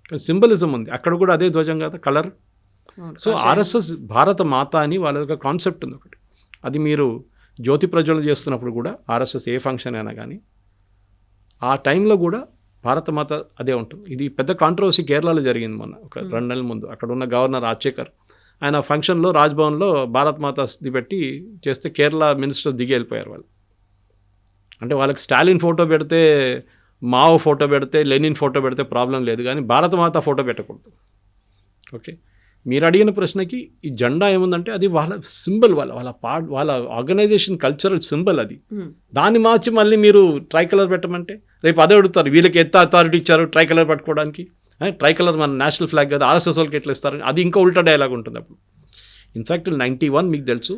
కానీ సింబలిజం ఉంది అక్కడ కూడా. అదే ధ్వజం కదా, కలర్. సో ఆర్ఎస్ఎస్ భారత మాత అని వాళ్ళ ఒక కాన్సెప్ట్ ఉంది ఒకటి. అది మీరు జ్యోతి ప్రజ్వలన చేస్తున్నప్పుడు కూడా ఆర్ఎస్ఎస్ ఏ ఫంక్షన్ అయినా కానీ ఆ టైంలో కూడా భారత మాత అదే ఉంటుంది. ఇది పెద్ద కాంట్రవర్సీ కేరళలో జరిగింది మొన్న ఒక 2 నెలల ముందు. అక్కడ ఉన్న గవర్నర్ రాజశేఖర్ ఆయన ఫంక్షన్లో రాజ్భవన్లో భారత్ మాతది పెట్టి చేస్తే కేరళ మినిస్టర్స్ దిగి వెళ్ళిపోయారు వాళ్ళు. అంటే వాళ్ళకి స్టాలిన్ ఫోటో పెడితే, మావో ఫోటో పెడితే, లెనిన్ ఫోటో పెడితే ప్రాబ్లం లేదు, కానీ భారతమాత ఫోటో పెట్టకూడదు. ఓకే, మీరు అడిగిన ప్రశ్నకి ఈ జెండా ఏముందంటే అది వాళ్ళ సింబల్, వాళ్ళ ఆర్గనైజేషన్ కల్చరల్ సింబల్ అది. దాన్ని మార్చి మళ్ళీ మీరు ట్రై కలర్ పెట్టమంటే రేపు అదే అడుగుతారు, వీళ్ళకి ఎంత అథారిటీ ఇచ్చారు ట్రై కలర్ పట్టుకోవడానికి? ట్రై కలర్ మన నేషనల్ ఫ్లాగ్ కదా, ఆర్ఎస్ఎస్ వాళ్ళకి ఎట్లా ఇస్తారని అది ఇంకా ఉల్టా డైలాగ్ ఉంటుంది అప్పుడు. ఇన్ఫ్యాక్ట్ 91 మీకు తెలుసు,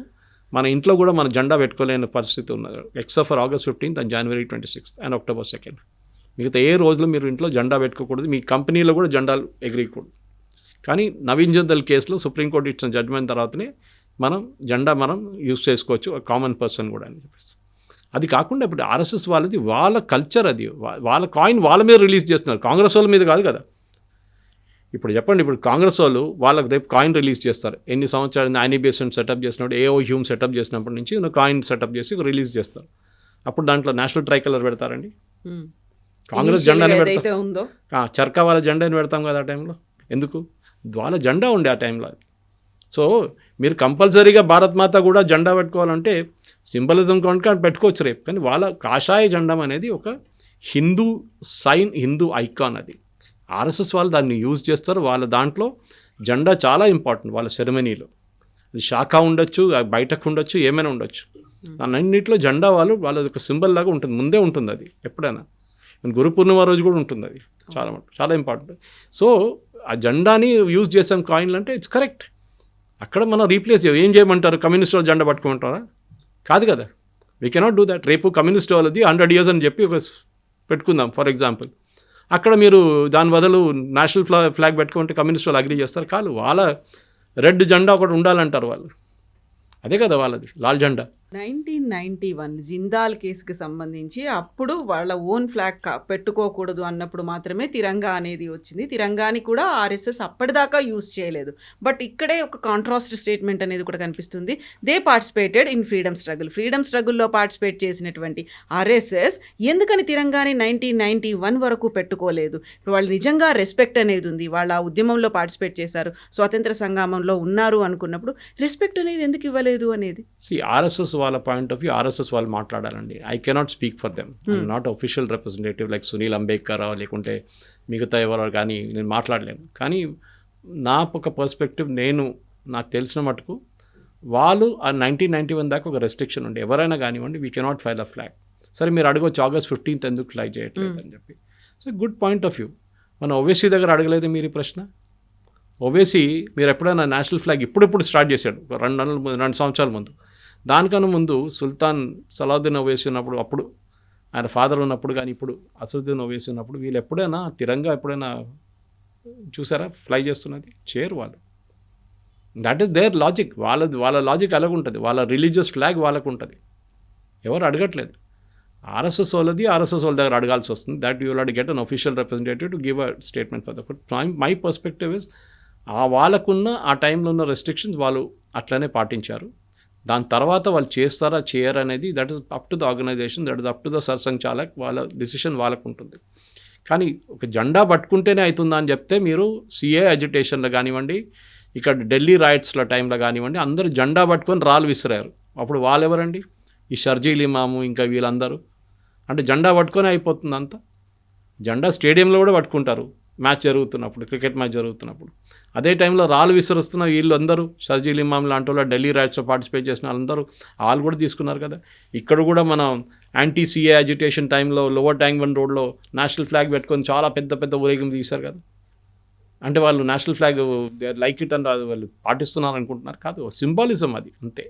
మన ఇంట్లో కూడా మన జెండా పెట్టుకోలేని పరిస్థితి ఉన్నది, except for August 15th and January 26th and October 2nd. మిగతా ఏ రోజులో మీరు ఇంట్లో జెండా పెట్టుకోకూడదు, మీ కంపెనీలో కూడా జెండాలు ఎగిరియకూడదు. కానీ నవీన్ జిందల్ కేసులో సుప్రీంకోర్టు ఇచ్చిన జడ్జ్మెంట్ తర్వాతనే జెండా మనం యూజ్ చేసుకోవచ్చు, కామన్ పర్సన్ కూడా అని చెప్పేసి. అది కాకుండా ఇప్పుడు ఆర్ఎస్ఎస్ వాళ్ళది వాళ్ళ కల్చర్, అది వాళ్ళ కాయిన్ వాళ్ళ మీద రిలీజ్ చేస్తున్నారు, కాంగ్రెస్ వాళ్ళ మీద కాదు కదా. ఇప్పుడు చెప్పండి, ఇప్పుడు కాంగ్రెస్ వాళ్ళు వాళ్ళకి రేపు కాయిన్ రిలీజ్ చేస్తారు. ఎన్ని సంవత్సరాలు యానీ బేసెంట్ సెటప్ చేసినప్పుడు, ఏఓ హ్యూమ్ సెటప్ చేసినప్పటి నుంచి కాయిన్ సెటప్ చేసి రిలీజ్ చేస్తారు. అప్పుడు దాంట్లో నేషనల్ ట్రై కలర్ పెడతారండి. Hmm. కాంగ్రెస్ జెండాని Initially పెడతాం, ఏదైతే ఉందో చర్కా వాళ్ళ జెండాని పెడతాం కదా ఆ టైంలో. ఎందుకు? వాళ్ళ జెండా ఉండే ఆ టైంలో అది. సో మీరు కంపల్సరీగా భారత్ మాత కూడా జెండా పెట్టుకోవాలంటే సింబలిజం కనుక పెట్టుకోవచ్చు రేపు, కానీ వాళ్ళ కాషాయ జెండం అనేది ఒక హిందూ సైన్, హిందూ ఐకాన్ అది. ఆర్ఎస్ఎస్ వాళ్ళు దాన్ని యూజ్ చేస్తారు. వాళ్ళ దాంట్లో జెండా చాలా ఇంపార్టెంట్ వాళ్ళ సెరమనీలో. అది శాఖ ఉండొచ్చు, బయటకు ఉండొచ్చు, ఏమైనా ఉండొచ్చు. దాన్నింటిలో జెండా వాళ్ళది ఒక సింబల్ లాగా ఉంటుంది, ముందే ఉంటుంది అది ఎప్పుడైనా. గురు పూర్ణిమ రోజు కూడా ఉంటుంది అది. చాలా ఇంపార్టెంట్. సో ఆ జెండాని యూజ్ చేసాం కాయిన్లు అంటే ఇట్స్ కరెక్ట్. అక్కడ మనం రీప్లేస్ ఏం చేయమంటారు? కమ్యూనిస్ట్ వాళ్ళు జెండా పట్టుకోమంటారా? కాదు కదా. We cannot do that. రేపు కమ్యూనిస్ట్ వాళ్ళది 100 years అని చెప్పి ఒక పెట్టుకుందాం ఫర్ ఎగ్జాంపుల్. అక్కడ మీరు దాని బదులు నేషనల్ ఫ్లాగ్ పెట్టుకుంటే కమ్యూనిస్ట్ వాళ్ళు అగ్రీ చేస్తారు? కాదు. వాళ్ళ రెడ్ జెండా ఒకటి ఉండాలంటారు వాళ్ళు. అదే కదా వాళ్ళది, లాల్ జెండా. 1991 జిందాల్ కేసుకి సంబంధించి అప్పుడు వాళ్ళ ఓన్ ఫ్లాగ్ పెట్టుకోకూడదు అన్నప్పుడు మాత్రమే తిరంగా అనేది వచ్చింది. తిరంగాని కూడా ఆర్ఎస్ఎస్ అప్పటిదాకా యూజ్ చేయలేదు. బట్ ఇక్కడే ఒక కాంట్రాస్ట్ స్టేట్మెంట్ అనేది కూడా కనిపిస్తుంది. దే పార్టిసిపేటెడ్ ఇన్ ఫ్రీడమ్ స్ట్రగుల్లో పార్టిసిపేట్ చేసినటువంటి ఆర్ఎస్ఎస్ ఎందుకని తిరంగాని 1991 వరకు పెట్టుకోలేదు? ఇప్పుడు వాళ్ళు నిజంగా రెస్పెక్ట్ అనేది ఉంది, వాళ్ళ ఆ ఉద్యమంలో పార్టిసిపేట్ చేశారు, స్వాతంత్ర సంగ్రామంలో ఉన్నారు అనుకున్నప్పుడు రెస్పెక్ట్ అనేది ఎందుకు ఇవ్వలేదు అనేది? ఆర్ఎస్ఎస్ వాళ్ళ పాయింట్ ఆఫ్ వ్యూ, ఆర్ఎస్ఎస్ వాళ్ళు మాట్లాడాలండి. I cannot speak for them. Not official representative like Sunil Ambedkar లేకుంటే మిగతా ఎవరో, కానీ నేను మాట్లాడలేను. కానీ నా ఒక పర్స్పెక్టివ్, నాకు తెలిసిన మటుకు వాళ్ళు ఆ 1991 దాకా ఒక రెస్ట్రిక్షన్ ఉండే, ఎవరైనా కానివ్వండి we cannot file a flag. సరే మీరు అడగవచ్చు August 15th ఎందుకు ఫ్లై చేయట్లేదు అని చెప్పి. So good point of view. మన ఓవైసీ దగ్గర అడగలేదు మీరు ఈ ప్రశ్న? ఓవైసీ మీరు ఎప్పుడైనా నేషనల్ ఫ్లాగ్ ఇప్పుడు స్టార్ట్ చేశాడు 2 సంవత్సరాల ముందు. దానికన్నా ముందు సుల్తాన్ సలావుద్దీన్ ఓవైసీ ఉన్నప్పుడు, అప్పుడు ఆయన ఫాదర్ ఉన్నప్పుడు, కానీ ఇప్పుడు అసదుద్దీన్ ఓవైసీ ఉన్నప్పుడు వీళ్ళు ఎప్పుడైనా తిరంగా ఎప్పుడైనా చూసారా ఫ్లై చేస్తున్నది? చేయరు వాళ్ళు. That is their logic. వాళ్ళ లాజిక్ అలాగుంటుంది. వాళ్ళ రిలీజియస్ ఫ్లాగ్ వాళ్ళకు ఉంటుంది. ఎవరు అడగట్లేదు. ఆర్ఎస్ఎస్ వాళ్ళది ఆర్ఎస్ఎస్ వాళ్ళ దగ్గర అడగాల్సి వస్తుంది. That you will get an official representative to give a statement for the my perspective is వాళ్ళకున్న ఆ టైంలో ఉన్న రెస్ట్రిక్షన్స్ వాళ్ళు అట్లనే పాటించారు. దాని తర్వాత వాళ్ళు చేస్తారా చేయరు అనేది that is up to the organisation, that is up to the Sarsanghchalak, వాళ్ళ డిసిషన్ వాళ్ళకు ఉంటుంది. కానీ ఒక జెండా పట్టుకుంటేనే అవుతుందా అని చెప్తే మీరు సిఏ అజిటేషన్లో కానివ్వండి, ఇక్కడ ఢిల్లీ రైట్స్ల టైంలో కానివ్వండి, అందరూ జెండా పట్టుకొని రాళ్ళు విసిరారు. అప్పుడు వాళ్ళు ఎవరండి? ఈ షర్జీల్ ఇమాము ఇంకా వీళ్ళందరూ. అంటే జెండా పట్టుకొని అయిపోతుంది అంతా. జెండా స్టేడియంలో కూడా పట్టుకుంటారు మ్యాచ్ జరుగుతున్నప్పుడు, క్రికెట్ మ్యాచ్ జరుగుతున్నప్పుడు. అదే టైంలో రాళ్ళు విసిరుస్తున్న వీళ్ళందరూ షర్జీల్ ఇమామ్ లాంటి వాళ్ళు, ఢిల్లీ రైట్స్లో పార్టిసిపేట్ చేసిన వాళ్ళందరూ వాళ్ళు కూడా తీసుకున్నారు కదా. ఇక్కడ కూడా మనం యాంటీ సిఏ అజిటేషన్ టైంలో లోవర్ ట్యాంక్ బండ్ రోడ్లో నేషనల్ ఫ్లాగ్ పెట్టుకొని చాలా పెద్ద ఊరేగింపు తీశారు కదా. అంటే వాళ్ళు national flag like it and వాళ్ళు పాటిస్తున్నారు అనుకుంటున్నారు? కాదు, సింబాలిజం అది, అంతే.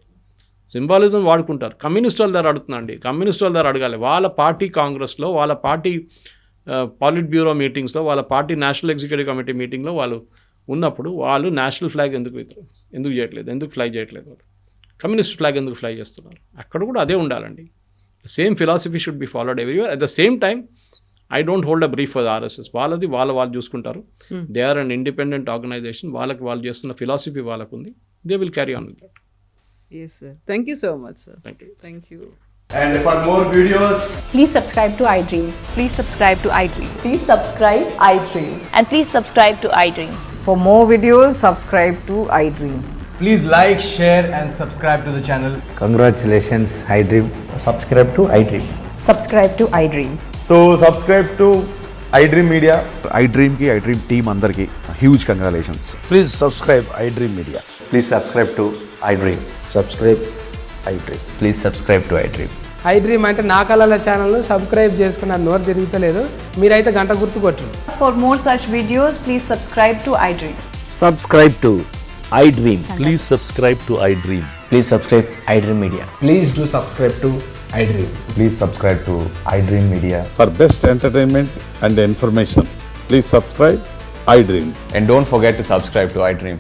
సింబాలిజం వాడుకుంటారు. కమ్యూనిస్ట్ వాళ్ళ దగ్గర అడుగుతుందండి, కమ్యూనిస్ట్ వాళ్ళ దగ్గర అడగాలి. వాళ్ళ పార్టీ కాంగ్రెస్లో, వాళ్ళ పార్టీ పాలిట్ బ్యూరో మీటింగ్స్లో, వాళ్ళ పార్టీ నేషనల్ ఎగ్జిక్యూటివ్ కమిటీ మీటింగ్లో వాళ్ళు ఉన్నప్పుడు వాళ్ళు నేషనల్ ఫ్లాగ్ ఎందుకు చేయట్లేదు, ఎందుకు ఫ్లై చేయట్లేదు? వాళ్ళు కమ్యూనిస్ట్ ఫ్లాగ్ ఎందుకు ఫ్లై చేస్తున్నారు? అక్కడ కూడా అదే ఉండాలండి. Same philosophy should be followed everywhere. At the same time I don't hold a brief for the RSS. వాళ్ళది వాళ్ళు చూసుకుంటారు. They are an independent organisation. వాళ్ళు చేస్తున్న ఫిలాసఫీ వాళ్ళకు ఉంది. They will carry on with that. Yes, sir. Thank you so much, sir. Thank you. And for more videos, Please subscribe to iDream. Please subscribe to iDream. Please subscribe iDream. And please subscribe to iDream. For more videos, subscribe to iDream. please like, share and subscribe to the channel. Congratulations, iDream. Subscribe to iDream. Subscribe to iDream. So subscribe to iDream Media. iDream ki iDream team andarki huge congratulations. Please subscribe iDream Media. Please subscribe to iDream. Subscribe iDream. Please subscribe to iDream. iDream అంటే నా కళల ఛానల్ను subscribe చేసుకున్న నోరు తిరుగుతలేదు, మీరైతే గంట గుర్తు కొట్టండి. For more such videos, please subscribe to iDream. Subscribe to iDream. Please subscribe to iDream. Please subscribe iDream Media. Please do subscribe to iDream. Please subscribe to iDream Media. For best entertainment and information, please subscribe iDream. And don't forget to subscribe to iDream.